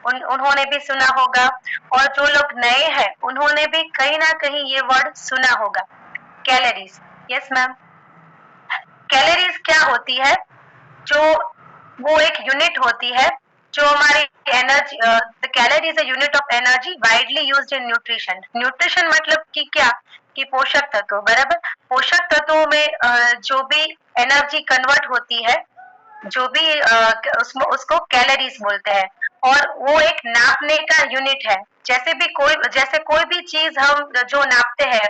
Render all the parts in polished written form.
उन्होंने भी सुना होगा, और जो लोग नए हैं उन्होंने भी कहीं ना कहीं ये वर्ड सुना होगा, कैलोरीज। Yes ma'am. कैलोरीज क्या होती है? जो वो एक यूनिट होती है जो हमारी energy, the calorie is a unit of energy widely used in nutrition. Nutrition मतलब कि क्या, कि पोषक तत्व, बराबर। पोषक तत्वों में जो भी एनर्जी कन्वर्ट होती है, जो भी उसको कैलोरीज बोलते हैं, और वो एक नापने का यूनिट है। जैसे कोई भी चीज हम जो नापते हैं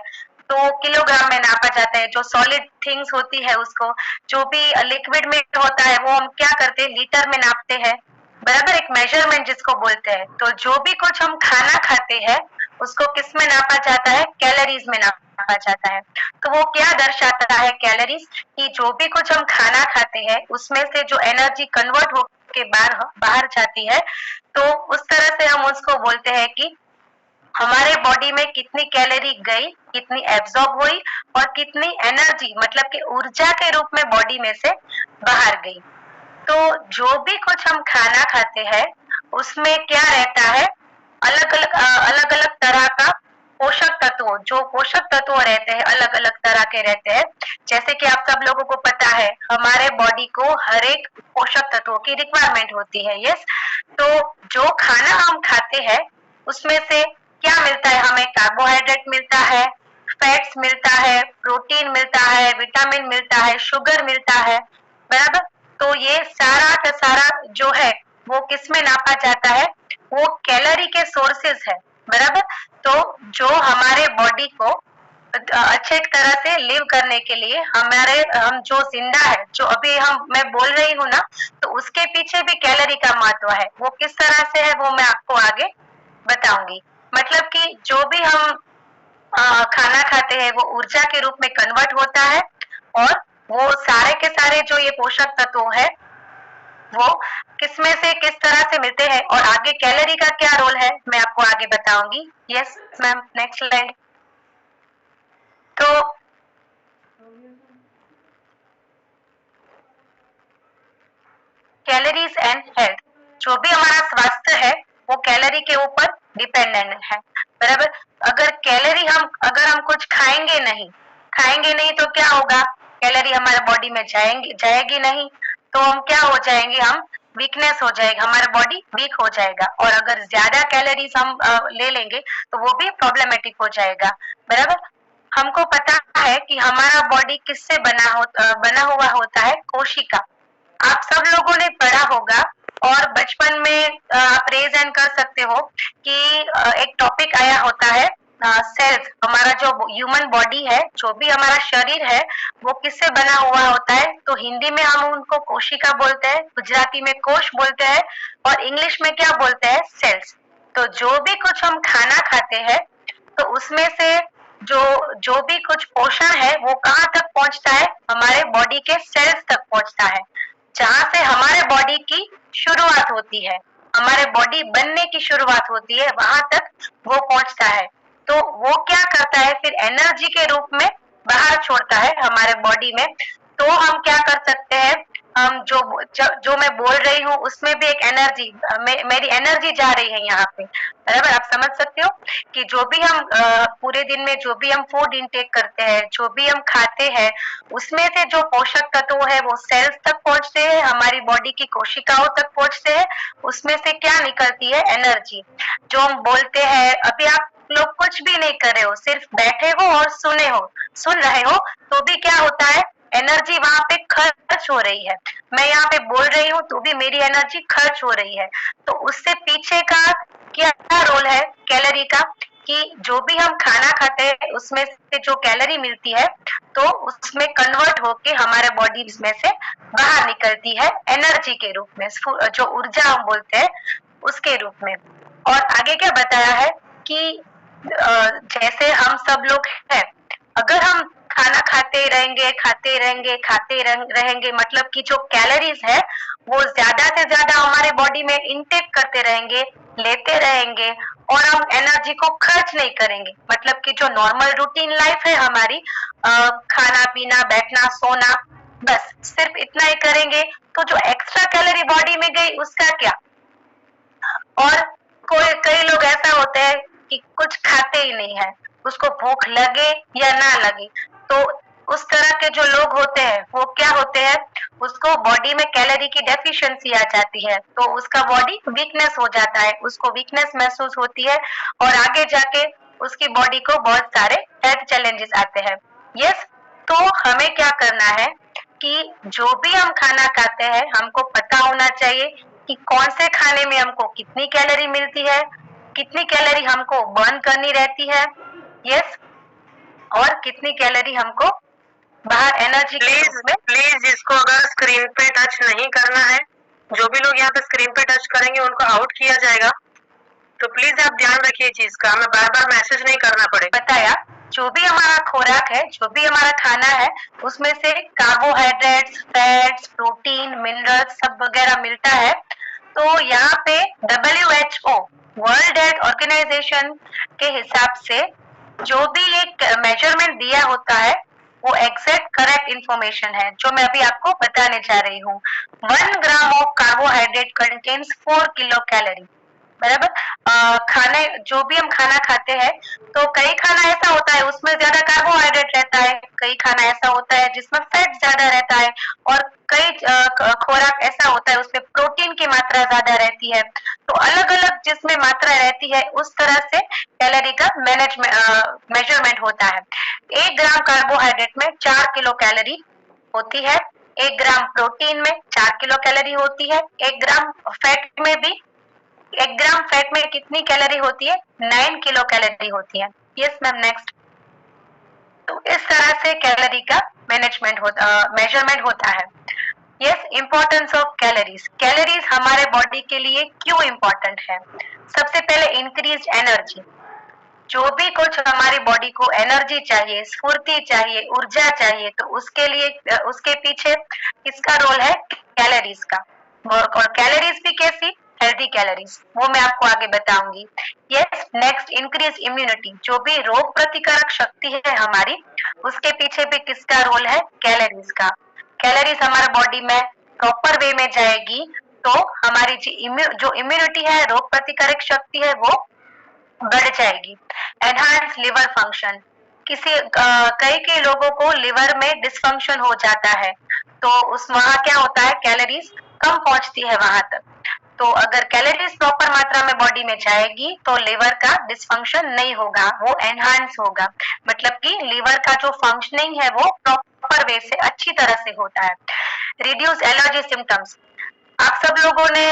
तो किलोग्राम में नापा जाता है, जो सॉलिड थिंग्स होती है उसको, जो भी लिक्विड में होता है वो हम क्या करते हैं, लीटर में नापते हैं, बराबर, एक मेजरमेंट जिसको बोलते हैं। तो जो भी कुछ हम खाना खाते हैं उसको किस में नापा जाता है, कैलोरीज में नापा जाता है। तो वो क्या दर्शाता है कैलोरीज, कि जो भी कुछ हम खाना खाते हैं उसमें से जो एनर्जी कन्वर्ट होके बाहर जाती है, तो उस तरह से हम उसको बोलते हैं कि हमारे बॉडी में कितनी कैलोरी गई, कितनी एब्जॉर्ब हुई, और कितनी एनर्जी मतलब कि ऊर्जा के रूप में बॉडी में से बाहर गई। तो जो भी कुछ हम खाना खाते हैं उसमें क्या रहता है, अलग अलग तरह का पोषक तत्व, जो पोषक तत्व रहते हैं अलग अलग तरह के रहते हैं। जैसे कि आप सब लोगों को पता है हमारे बॉडी को हर एक पोषक तत्वों की रिक्वायरमेंट होती है। यस। तो जो खाना हम खाते हैं उसमें से क्या मिलता है, हमें कार्बोहाइड्रेट मिलता है, फैट्स मिलता है, प्रोटीन मिलता है, विटामिन मिलता है, शुगर मिलता है, बराबर। तो ये सारा का सारा जो है वो किस में नापा जाता है, वो कैलोरी के सोर्सेस है, बराबर। तो जो हमारे बॉडी को अच्छे तरह से लिव करने के लिए, हम जो जिंदा है, जो अभी मैं बोल रही हूँ ना, तो उसके पीछे भी कैलोरी का महत्व है। वो किस तरह से है वो मैं आपको आगे बताऊंगी। मतलब कि जो भी हम खाना खाते हैं वो ऊर्जा के रूप में कन्वर्ट होता है, और वो सारे के सारे जो ये पोषक तत्व है वो किसमें से किस तरह से मिलते हैं, और आगे कैलोरी का क्या रोल है मैं आपको आगे बताऊंगी। Yes ma'am, next slide. तो कैलोरीज एंड हेल्थ, जो भी हमारा स्वास्थ्य है वो कैलोरी के ऊपर डिपेंडेंट है, बराबर। अगर हम कुछ खाएंगे नहीं तो क्या होगा, कैलोरी हमारे बॉडी में जाएगी नहीं, तो हम क्या हो जाएंगे, हम वीकनेस हो जाएगा, हमारा बॉडी वीक हो जाएगा। और अगर ज्यादा कैलोरीज हम ले लेंगे तो वो भी प्रॉब्लमेटिक हो जाएगा, बराबर। हमको पता है कि हमारा बॉडी किससे बना हुआ होता है, कोशिका। आप सब लोगों ने पढ़ा होगा, और बचपन में आप रेज एंड कर सकते हो कि एक टॉपिक आया होता है, सेल्स। हमारा जो ह्यूमन बॉडी है, जो भी हमारा शरीर है, वो किससे बना हुआ होता है, तो हिंदी में हम उनको कोशिका बोलते हैं, गुजराती में कोश बोलते हैं, और इंग्लिश में क्या बोलते हैं, सेल्स। तो जो भी कुछ हम खाना खाते हैं तो उसमें से जो भी कुछ पोषण है वो कहाँ तक पहुंचता है, हमारे बॉडी के सेल्स तक पहुंचता है, जहां से हमारे बॉडी की शुरुआत होती है, हमारे बॉडी बनने की शुरुआत होती है, वहां तक वो पहुंचता है। तो वो क्या करता है, फिर एनर्जी के रूप में बाहर छोड़ता है हमारे बॉडी में। तो हम क्या कर सकते हैं, हम जो मैं बोल रही हूँ उसमें भी एक एनर्जी, मेरी एनर्जी जा रही है यहाँ पे, बराबर। आप समझ सकते हो कि जो भी हम पूरे दिन में जो भी हम फूड इंटेक करते हैं, जो भी हम खाते हैं, उसमें से जो पोषक तत्व है वो सेल्स तक पहुंचते हैं, हमारी बॉडी की कोशिकाओं तक पहुंचते हैं। उसमें से क्या निकलती है, एनर्जी। जो हम बोलते हैं, अभी आप लोग कुछ भी नहीं कर रहे हो, सिर्फ बैठे हो और सुन रहे हो, तो भी क्या होता है, एनर्जी वहां पे खर्च हो रही है। मैं यहाँ पे बोल रही हूँ तो भी मेरी एनर्जी खर्च हो रही है। तो उससे पीछे का क्या रोल है कैलोरी का, कि जो भी हम खाना खाते हैं उसमें से जो कैलोरी मिलती है तो उसमें कन्वर्ट होके हमारे बॉडी में से बाहर निकलती है एनर्जी के रूप में, जो ऊर्जा हम बोलते हैं उसके रूप में। और आगे क्या बताया है कि जैसे हम सब लोग हैं, अगर हम खाना खाते रहेंगे, मतलब कि जो कैलोरीज है वो ज्यादा से ज्यादा हमारे बॉडी में इनटेक करते रहेंगे, लेते रहेंगे, और हम एनर्जी को खर्च नहीं करेंगे। मतलब कि जो नॉर्मल रूटीन लाइफ है हमारी, खाना पीना बैठना सोना, बस सिर्फ इतना ही करेंगे, तो जो एक्स्ट्रा कैलोरी बॉडी में गई उसका क्या। और होते हैं कि कुछ खाते ही नहीं है, उसको भूख लगे या ना लगे। तो उस तरह के जो लोग होते हैं वो क्या होते हैं, उसको बॉडी में कैलोरी की डेफिशिएंसी आ जाती है, तो उसका बॉडी वीकनेस हो जाता है, उसको वीकनेस महसूस होती है और आगे जाके उसकी बॉडी को बहुत सारे हेल्थ चैलेंजेस आते हैं। यस, तो हमें क्या करना है कि जो भी हम खाना खाते हैं हमको पता होना चाहिए कि कौन से खाने में हमको कितनी कैलोरी मिलती है, कितनी कैलोरी हमको बर्न करनी रहती है। यस, और कितनी कैलोरी हमको बाहर एनर्जी के रूप में। प्लीज इसको अगर स्क्रीन पे टच नहीं करना है, जो भी लोग यहाँ पे स्क्रीन पे टच करेंगे उनको आउट किया जाएगा, तो प्लीज आप ध्यान रखिए चीज का, हमें बार बार मैसेज नहीं करना पड़े। बताया, जो भी हमारा खुराक है, जो भी हमारा खाना है, उसमें से कार्बोहाइड्रेट्स, फैट्स, प्रोटीन, मिनरल्स सब वगैरह मिलता है। तो यहाँ पे WHO वर्ल्ड हेल्थ ऑर्गेनाइजेशन के हिसाब से जो भी एक मेजरमेंट दिया होता है वो एग्जैक्ट करेक्ट इंफॉर्मेशन है जो मैं अभी आपको बताने जा रही हूँ। 1 gram of carbohydrate contains 4 kilo calorie. बराबर। खाने जो भी हम खाना खाते हैं तो कई खाना ऐसा होता है उसमें ज्यादा कार्बोहाइड्रेट रहता है, कई खाना ऐसा होता है जिसमें फैट ज्यादा रहता है और कई खुराक ऐसा होता है उसमें प्रोटीन की मात्रा ज्यादा रहती है। तो अलग अलग जिसमें मात्रा रहती है उस तरह से कैलोरी का मेजरमेंट होता है। 1 ग्राम कार्बोहाइड्रेट में 4 किलो कैलोरी होती है, 1 ग्राम प्रोटीन में 4 किलो कैलोरी होती है, 1 ग्राम फैट में भी 1 ग्राम फैट में कितनी कैलोरी होती है, 9 किलो कैलोरी होती है। Yes ma'am, next. तो इस तरह से कैलोरी का मेजरमेंट होता है। Yes, importance of calories. Calories हमारे बॉडी के लिए क्यों इंपॉर्टेंट है? सबसे पहले इंक्रीज एनर्जी। जो भी कुछ हमारी बॉडी को एनर्जी चाहिए, स्फूर्ति चाहिए, ऊर्जा चाहिए, तो उसके लिए उसके पीछे किसका रोल है? कैलोरीज का। और कैलोरीज भी कैसी? हेल्दी कैलोरीज, वो मैं आपको आगे बताऊंगी। Yes, next, increase immunity. जो भी रोग प्रतिकारक शक्ति है हमारी, उसके पीछे भी किसका रोल है? कैलोरीज का। कैलोरीज हमारे बॉडी में प्रॉपर वे में जाएगी तो हमारी जो इम्यूनिटी है, रोग प्रतिकारक शक्ति है, वो बढ़ जाएगी। Enhance liver function. कई लोगों को लिवर में डिसफंक्शन हो जाता है, तो वहां क्या होता है, कैलोरीज कम पहुंचती है वहां तक। तो अगर कैलोरीज प्रॉपर मात्रा में बॉडी में जाएगी तो लिवर का डिसफंक्शन नहीं होगा, वो एनहांस होगा। मतलब कि लिवर का जो फंक्शनिंग है वो प्रॉपर वे से अच्छी तरह से होता है। Reduce allergy symptoms. आप सब लोगों ने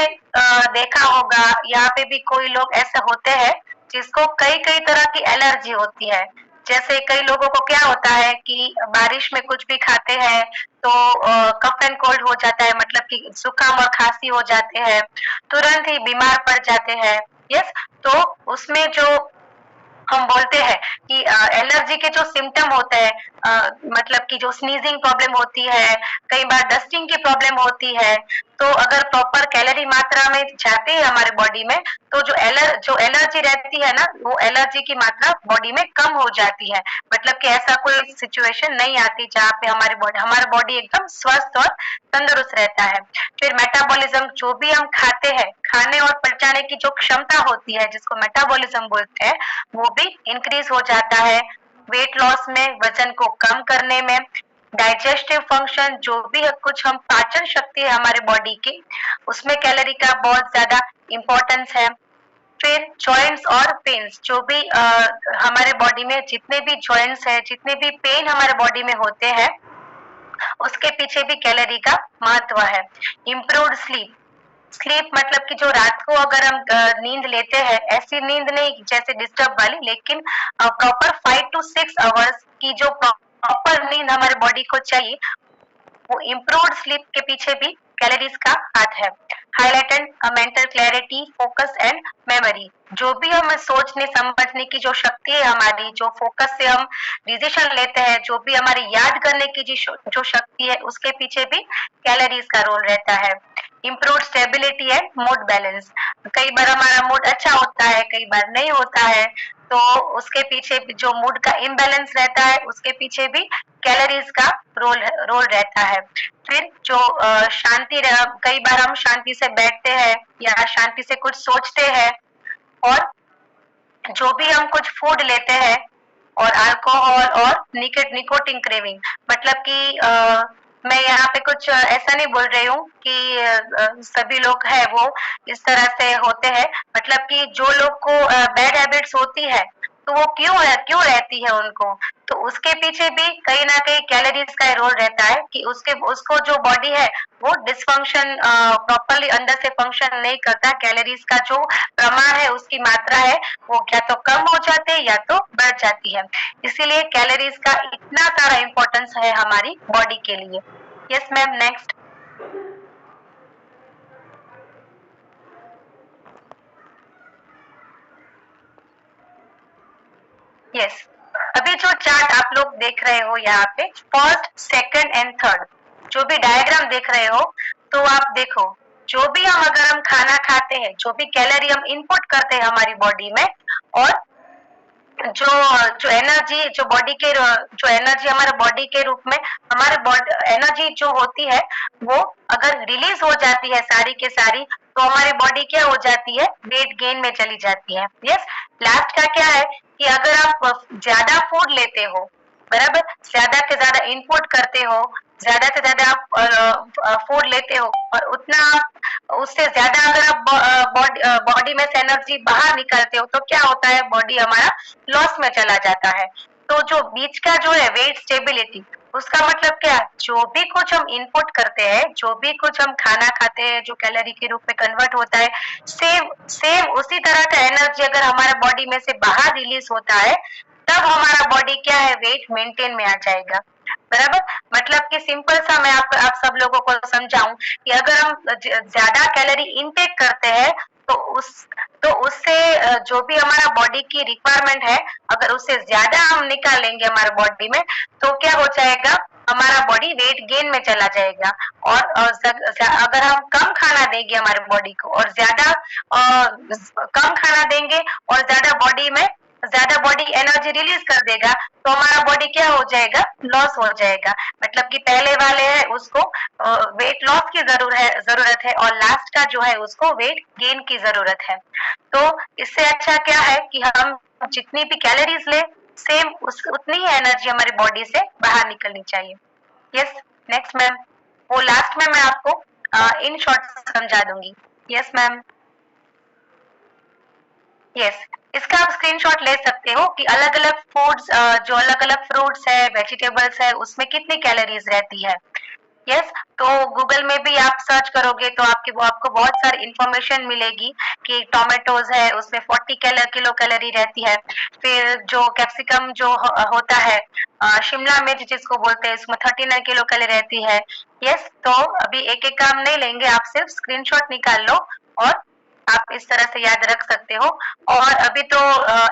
देखा होगा, यहाँ पे भी कोई लोग ऐसे होते हैं जिसको कई कई तरह की एलर्जी होती है। जैसे कई लोगों को क्या होता है कि बारिश में कुछ भी खाते हैं तो कफ एंड कोल्ड हो जाता है, मतलब कि जुकाम और खांसी हो जाते हैं, तुरंत ही बीमार पड़ जाते हैं। यस, तो उसमें जो हम बोलते हैं कि एलर्जी के जो सिम्टम होते हैं, मतलब कि जो स्नीजिंग प्रॉब्लम होती है, कई बार डस्टिंग की प्रॉब्लम होती है, तो अगर प्रॉपर कैलोरी मात्रा में जाते हैं हमारे बॉडी में तो जो एलर्जी रहती है ना, वो एलर्जी की मात्रा बॉडी में कम हो जाती है। मतलब कि ऐसा कोई सिचुएशन नहीं आती जहाँ पे हमारा बॉडी एकदम स्वस्थ और तंदुरुस्त रहता है। फिर मेटाबॉलिज्म। जो भी हम खाते हैं, खाने और पचाने की जो क्षमता होती है जिसको मेटाबॉलिज्म बोलते हैं, वो भी इंक्रीज हो जाता है। वेट लॉस में, वजन को कम करने में, डाइजेस्टिव फंक्शन, जो भी कुछ हम पाचन शक्ति है हमारे बॉडी की, उसमें कैलोरी का बहुत ज्यादा इम्पोर्टेंस है। फिर जॉइंट्स और पेन्स। जो भी हमारे बॉडी में जितने भी जॉइंट्स है, जितने भी पेन हमारे बॉडी में होते हैं, उसके पीछे भी कैलोरी का महत्व है। Improved sleep. स्लीप मतलब कि जो रात को अगर हम नींद लेते हैं, ऐसी नींद नहीं जैसे डिस्टर्ब वाली, लेकिन प्रॉपर 5 to 6 आवर्स की जो प्रॉपर नींद हमारे बॉडी को चाहिए, वो इम्प्रूव्ड स्लीप के पीछे भी कैलोरीज का हाथ है। Highlighted mental clarity, focus and memory. जो भी हम सोचने समझने की जो शक्ति है हमारी, जो फोकस से हम डिसीजन लेते हैं, जो भी हमारी याद करने की जो शक्ति है, उसके पीछे भी कैलोरीज का रोल रहता है। Improve stability and mood balance. कई बार हमारा मूड अच्छा होता है, कई बार नहीं होता है, तो उसके पीछे जो मूड का इम्बैलेंस रहता है उसके पीछे भी कैलोरीज का रोल रहता है। फिर जो शांति, कई बार हम शांति से बैठते हैं या शांति से कुछ सोचते हैं और जो भी हम कुछ फूड लेते हैं और अल्कोहल और निकोटिन क्रेविंग, मतलब कि मैं यहाँ पे कुछ ऐसा नहीं बोल रही हूँ कि सभी लोग है वो इस तरह से होते हैं, मतलब कि जो लोग को बैड हैबिट्स होती है तो वो क्यों रहती है उनको, तो उसके पीछे भी कहीं ना कहीं कैलोरीज का रोल रहता है कि उसको जो बॉडी है वो डिसफंक्शन प्रॉपरली अंदर से फंक्शन नहीं करता, कैलोरीज का जो प्रमाण है उसकी मात्रा है वो क्या तो कम हो जाते हैं या तो बढ़ जाती है, इसीलिए कैलोरीज का इतना सारा इम्पोर्टेंस है हमारी बॉडी के लिए। Yes ma'am, next. यस, अभी जो चार्ट आप लोग देख रहे हो यहाँ पे फर्स्ट सेकंड एंड थर्ड जो भी डायग्राम देख रहे हो, तो आप देखो जो भी हम अगर हम खाना खाते हैं, जो भी कैलोरी हम इनपुट करते हैं हमारी बॉडी में, और जो जो एनर्जी जो बॉडी के जो एनर्जी हमारे बॉडी के रूप में हमारे बॉडी एनर्जी जो होती है वो अगर रिलीज हो जाती है सारी के सारी, तो हमारी बॉडी क्या हो जाती है, वेट गेन में चली जाती है। यस, लास्ट का क्या है कि अगर आप ज्यादा फूड लेते हो, बराबर, ज्यादा से ज्यादा इनपुट करते हो, ज्यादा से ज्यादा आप फूड लेते हो और उतना उससे ज्यादा अगर आप बॉडी में से एनर्जी बाहर निकालते हो तो क्या होता है, बॉडी हमारा लॉस में चला जाता है। तो जो बीच का जो है वेट स्टेबिलिटी, उसका मतलब क्या, जो भी कुछ हम इनपुट करते हैं, जो भी कुछ हम खाना खाते हैं जो कैलोरी के रूप में कन्वर्ट होता है, सेम सेम उसी तरह का एनर्जी अगर हमारा बॉडी में से बाहर रिलीज होता है तब हमारा बॉडी क्या है, वेट मेंटेन में आ जाएगा, बराबर। मतलब कि सिंपल सा मैं आप सब लोगों को समझाऊं कि अगर हम ज्यादा कैलोरी इनटेक करते हैं तो उससे जो भी हमारा बॉडी की रिक्वायरमेंट है, अगर उससे ज्यादा हम निकालेंगे हमारे बॉडी में तो क्या हो जाएगा, हमारा बॉडी वेट गेन में चला जाएगा। और अगर हम कम खाना देंगे हमारे बॉडी को और ज्यादा कम खाना देंगे और ज्यादा बॉडी एनर्जी रिलीज कर देगा तो हमारा बॉडी क्या हो जाएगा, लॉस हो जाएगा। मतलब कि पहले वाले है उसको वेट लॉस की जरूरत है और लास्ट का जो है उसको वेट गेन की जरूरत है। तो इससे अच्छा क्या है कि हम जितनी भी कैलोरीज ले सेम उतनी ही एनर्जी हमारी बॉडी से बाहर निकलनी चाहिए। यस, नेक्स्ट मैम, वो लास्ट में मैं आपको इन शॉर्ट समझा दूंगी। Yes ma'am. यस, इसका आप स्क्रीनशॉट ले सकते हो कि अलग अलग फूड्स जो अलग अलग फ्रूट्स है, वेजिटेबल्स है, उसमें कितनी कैलोरीज रहती है। यस, तो गूगल में भी आप सर्च करोगे तो आपको बहुत सारी इंफॉर्मेशन मिलेगी कि टोमेटोज है उसमें 40 किलो कैलोरी रहती है, फिर जो कैप्सिकम जो होता है शिमला मिर्च जिसको बोलते हैं उसमें 39 किलो कैलोरी रहती है। यस, तो अभी एक एक काम नहीं लेंगे, आप सिर्फ स्क्रीनशॉट निकाल लो और आप इस तरह से याद रख सकते हो। और अभी तो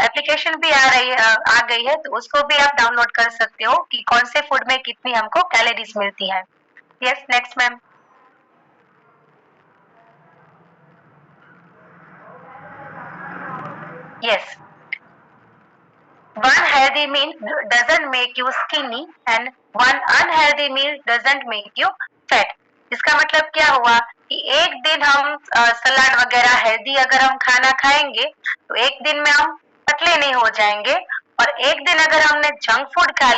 एप्लीकेशन भी आ गई है तो उसको भी आप डाउनलोड कर सकते हो कि कौन से फूड में कितनी हमको कैलोरीज मिलती है। Yes, next ma'am. Yes, one healthy meal doesn't make you skinny and one unhealthy meal doesn't make you fat। इसका मतलब क्या हुआ कि एक दिन हम सलाद वगैरह हेल्दी अगर हम खाना खाएंगे तो एक दिन में हम पतले नहीं हो जाएंगे, और एक दिन अगर हमने जंक फूड खा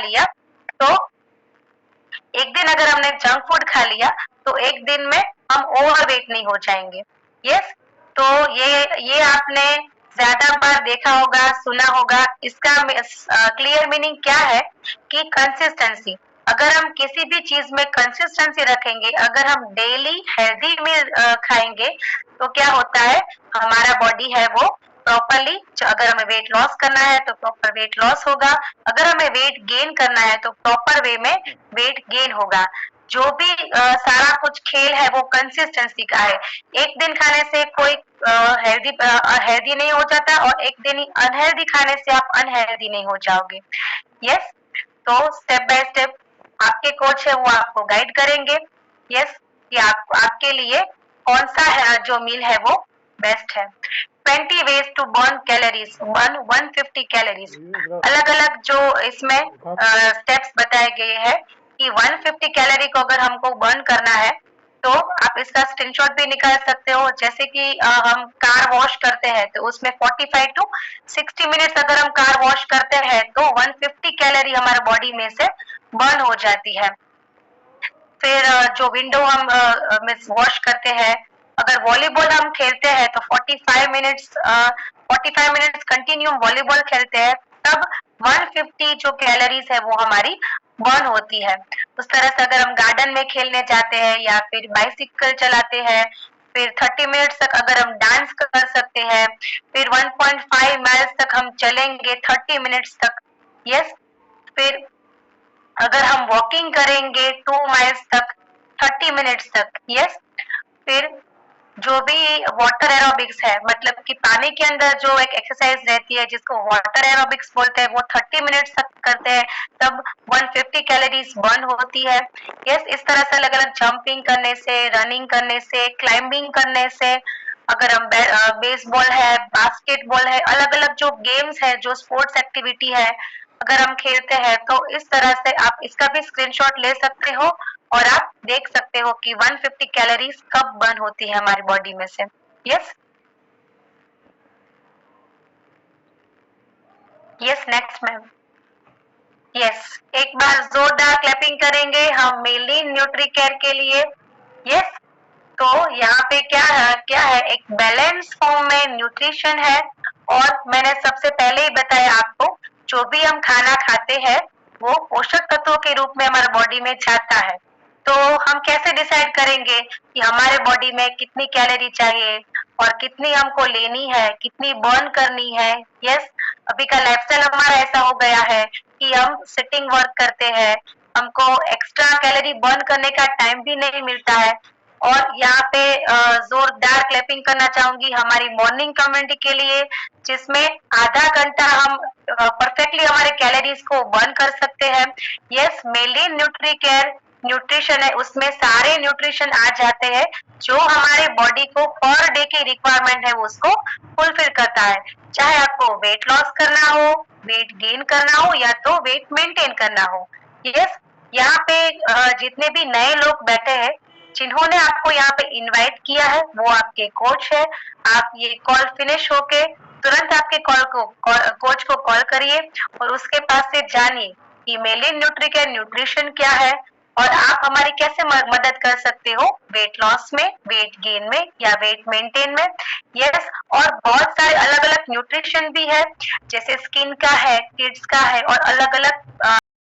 लिया तो एक दिन में हम ओवरवेट नहीं हो जाएंगे। यस, तो ये आपने ज्यादा बार देखा होगा, सुना होगा। इसका क्लियर मीनिंग क्या है कि कंसिस्टेंसी, अगर हम किसी भी चीज में कंसिस्टेंसी रखेंगे, अगर हम डेली हेल्दी मील खाएंगे तो क्या होता है, हमारा बॉडी है वो प्रॉपरली, अगर हमें वेट लॉस करना है तो प्रॉपर वेट लॉस होगा, अगर हमें वेट गेन करना है तो प्रॉपर वे में वेट गेन होगा। जो भी सारा कुछ खेल है वो कंसिस्टेंसी का है। एक दिन खाने से कोई हेल्दी नहीं हो जाता और एक दिन अनहेल्दी खाने से आप अनहेल्दी नहीं हो जाओगे। यस, तो स्टेप बाय स्टेप आपके कोच है वो आपको गाइड करेंगे। यस, कि आपके लिए कौन सा है जो मील है वो बेस्ट है। 20 ways to burn calories, 150 calories, अलग अलग जो इसमें स्टेप्स बताए गए हैं कि 150 कैलोरी को अगर हमको बर्न करना है तो आप इसका स्क्रीनशॉट भी निकाल सकते हो। जैसे कि हम कार वॉश करते हैं तो उसमें 45 टू 60 मिनट्स अगर हम कार वॉश करते हैं तो 150 कैलोरी हमारे बॉडी में से बर्न हो जाती है। फिर जो विंडो हम वॉश करते हैं, अगर वॉलीबॉल हम खेलते हैं तो 45 मिनट्स कंटिन्यू वॉलीबॉल खेलते हैं तब 150 जो कैलोरीज है वो हमारी बर्न होती है। उस तरह से अगर हम गार्डन में खेलने जाते हैं या फिर बाइसिकल चलाते हैं, फिर 30 मिनट्स तक अगर हम डांस कर सकते हैं, फिर 1.5 माइल्स तक हम चलेंगे 30 मिनट्स तक, यस। फिर अगर हम वॉकिंग करेंगे 2 माइल्स तक 30 मिनट्स तक, यस। फिर जो भी वाटर एरोबिक्स है, मतलब कि पानी के अंदर जो एक एक्सरसाइज रहती है जिसको वाटर एरोबिक्स बोलते हैं, वो 30 मिनट्स तक करते हैं तब 150 कैलोरीज बर्न होती है, यस। इस तरह से अलग अलग जंपिंग करने से, रनिंग करने से, क्लाइंबिंग करने से, अगर हम बेसबॉल है, बास्केटबॉल है, अलग अलग जो गेम्स है, जो स्पोर्ट्स एक्टिविटी है, अगर हम खेलते हैं तो इस तरह से आप इसका भी स्क्रीनशॉट ले सकते हो और आप देख सकते हो कि 150 कैलोरीज कब बर्न होती है हमारी बॉडी में से, yes. Yes, next ma'am. Yes, एक बार जोरदार क्लैपिंग करेंगे हम मेलिन न्यूट्री केयर के लिए, यस। तो यहाँ पे क्या है एक बैलेंस फॉर्म में न्यूट्रिशन है और मैंने सबसे पहले ही बताया आपको, जो भी हम खाना खाते हैं वो पोषक तत्वों के रूप में हमारे बॉडी में जाता है। तो हम कैसे डिसाइड करेंगे कि हमारे बॉडी में कितनी कैलोरी चाहिए और कितनी हमको लेनी है, कितनी बर्न करनी है, यस। अभी का लाइफस्टाइल हमारा ऐसा हो गया है कि हम सिटिंग वर्क करते हैं, हमको एक्स्ट्रा कैलोरी बर्न करने का टाइम भी नहीं मिलता है। और यहाँ पे जोरदार क्लैपिंग करना चाहूंगी हमारी मॉर्निंग कम्युनिटी के लिए, जिसमें आधा घंटा हम परफेक्टली हमारे कैलोरीज को बर्न कर सकते हैं। यस, मेलिन न्यूट्री केयर न्यूट्रिशन है, उसमें सारे न्यूट्रिशन आ जाते हैं जो हमारे बॉडी को पर डे की रिक्वायरमेंट है उसको फुलफिल करता है। चाहे आपको वेट लॉस करना हो, वेट गेन करना हो या तो वेट मेंटेन करना हो, यस। यहाँ पे जितने भी नए लोग बैठे हैं, जिन्होंने आपको यहाँ पे इनवाइट किया है वो आपके कोच है। आप ये कॉल फिनिश होके तुरंत आपके कोच को कॉल करिए और उसके पास से जानिए कि मेलिन न्यूट्री केयर न्यूट्रिशन क्या है और आप हमारी कैसे मदद कर सकते हो वेट लॉस में, वेट गेन में या वेट मेंटेन में, यस। और बहुत सारे अलग अलग न्यूट्रिशन भी है, जैसे स्किन का है, किड्स का है और अलग अलग